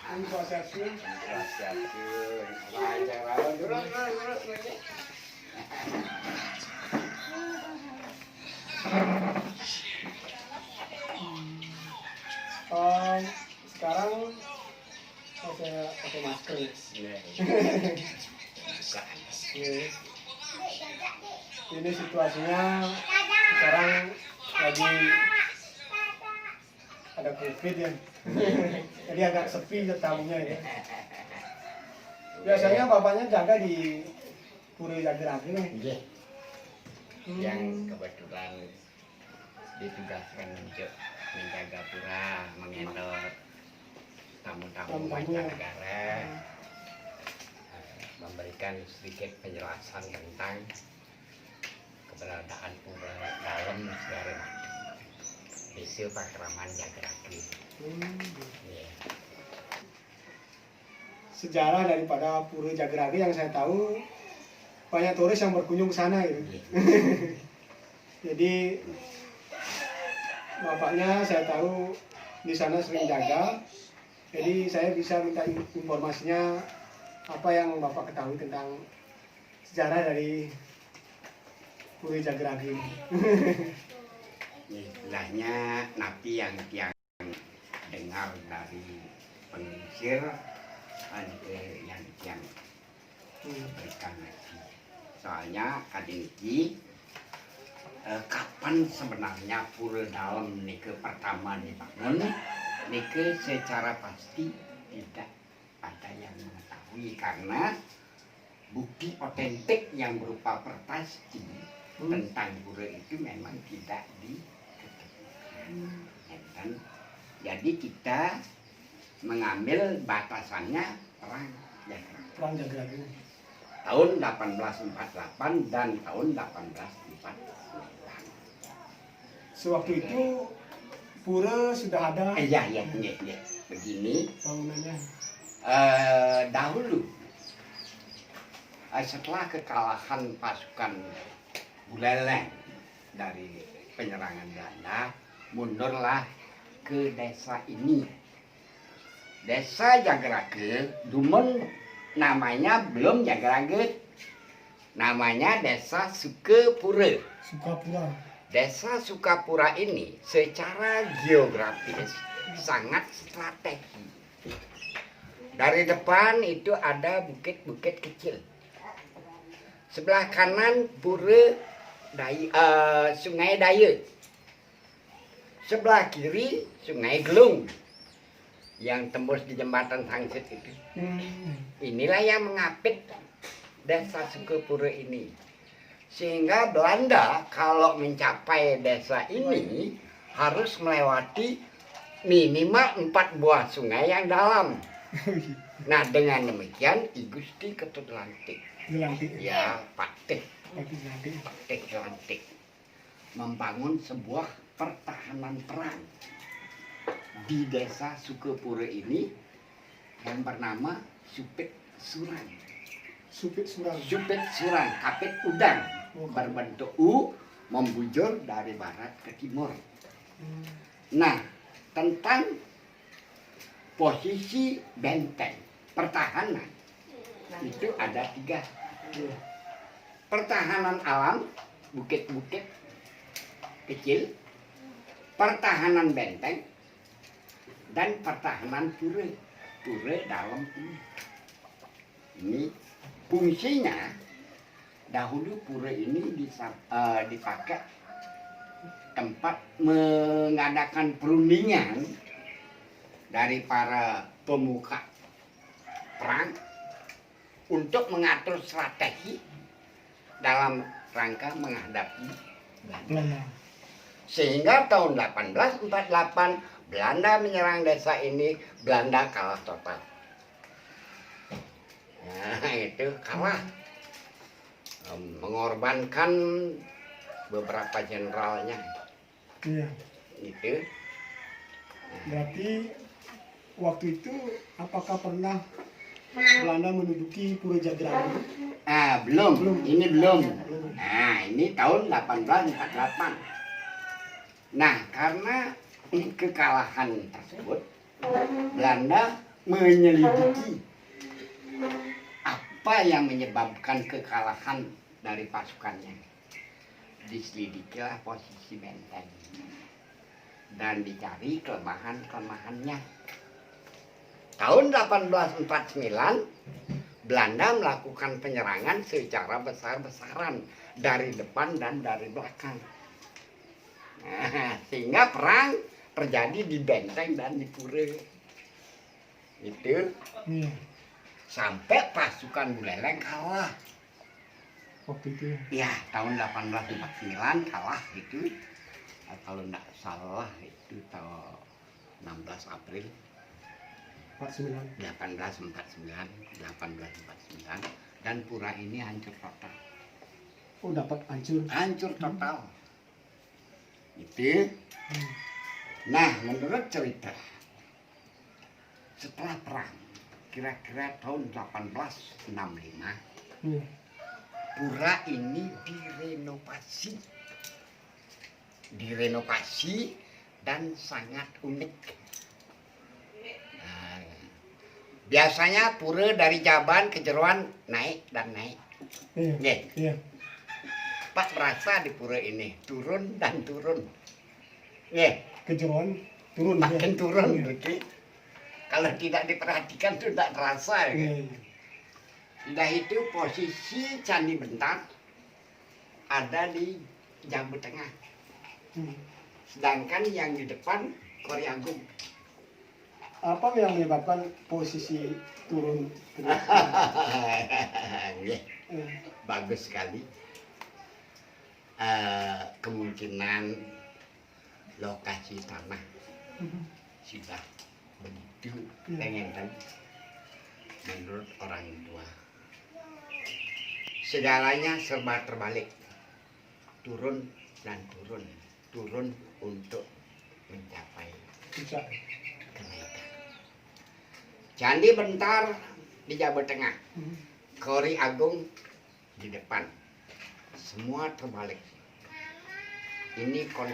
Swastiastu. Swastiastu. Baca lawan terus. Sekarang saya pakai masker. Yes. Ini situasinya sekarang lagi ada COVID ya. Jadi agak sepi tamunya ya. Biasanya bapaknya jaga di Pura Jageraga nih. Yang kebetulan ditugaskan untuk menjaga pura, mengendor tamu-tamu mancanegara, memberikan sedikit penjelasan tentang keberadaan pura dalam segala macam. Itu Pakraman Jageraga. Sejarah daripada Pura Jageraga yang saya tahu banyak turis yang berkunjung ke sana gitu. Jadi bapaknya saya tahu di sana sering jaga. Jadi saya bisa minta informasinya apa yang bapak ketahui tentang sejarah dari Pura Jageraga ini. Istilahnya napi yang dengar dari pengisir yang berikan lagi. Soalnya kadang-kadang kapan sebenarnya pura dalam nike pertama dibangun, nike secara pasti tidak ada yang mengetahui karena bukti otentik yang berupa prasasti tentang pura itu memang tidak diketemukan. Dan jadi kita mengambil batasannya perang Jageraga. Tahun 1848 dan tahun 1849. Sewaktu itu pura sudah ada. Iya. Begini. Bangunannya. Dahulu setelah kekalahan pasukan Buleleng dari penyerangan Belanda, mundurlah ke desa ini. Desa Jageraga, Dumon namanya belum Jageraga, namanya Desa Sukapura. Sukapura. Desa Sukapura ini secara geografis sangat strategi. Dari depan itu ada bukit-bukit kecil. Sebelah kanan Pura Sungai Daya. Sebelah kiri Sungai Gelung yang tembus di jembatan Tangsit itu. Inilah yang mengapit Desa Sukapura ini. Sehingga Belanda kalau mencapai desa ini harus melewati minimal 4 buah sungai yang dalam. Nah dengan demikian I Gusti Ketut Lantik. Ya Patih Lantik membangun sebuah pertahanan perang di Desa Sukapura ini yang bernama Supit Surang. Kapit udang berbentuk U membujur dari barat ke timur. Nah, tentang posisi benteng pertahanan itu ada 3. Pertahanan alam, bukit-bukit kecil, pertahanan benteng, dan pertahanan pura dalam ini. Ini fungsinya dahulu pura ini dipakai tempat mengadakan perundingan dari para pemuka perang untuk mengatur strategi dalam rangka menghadapi Belanda. Sehingga tahun 1848 Belanda menyerang desa ini, Belanda kalah total. Nah itu kalah, mengorbankan beberapa jenderalnya. Iya. Itu. Berarti waktu itu apakah pernah Belanda menduduki Pura Jageraga? Belum. Ini belum. Nah, ini tahun 1848. Nah, karena kekalahan tersebut, Belanda menyelidiki apa yang menyebabkan kekalahan dari pasukannya. Diselidikilah posisi benteng dan dicari kelemahan-kelemahannya. Tahun 1849 Belanda melakukan penyerangan secara besar-besaran dari depan dan dari belakang. Nah, sehingga perang terjadi di benteng dan di pura. Itu sampai pasukan Buleleng kalah. Waktu itu. Ya, tahun 1849 kalah itu. Kalau tidak salah itu tahun 16 April 49. 1849 dan pura ini hancur total. Oh, dapat hancur. Hancur total. Itu. Nah, menurut cerita setelah perang kira-kira tahun 1865 pura ini direnovasi dan sangat unik. Nah, biasanya pura dari Jaban ke Jeroan naik dan naik. Iya. Pak berasa di pura ini turun dan turun. Kejeroan turun. Makin ya. turun. Iya. Oke. Kalau tidak diperhatikan itu tidak terasa. Iya. Sudah itu posisi Candi Bentar ada di Jambu Tengah. Sedangkan yang di depan Kori Agung. Apa yang menyebabkan posisi turun? Ya, bagus sekali. Kemungkinan lokasi tanah sudah begitu pengen kan menurut orang tua. Segalanya serba terbalik, turun dan turun untuk mencapai kenaikan. Candi Bentar di Jawa Tengah, Kori Agung di depan, semua terbalik. Ini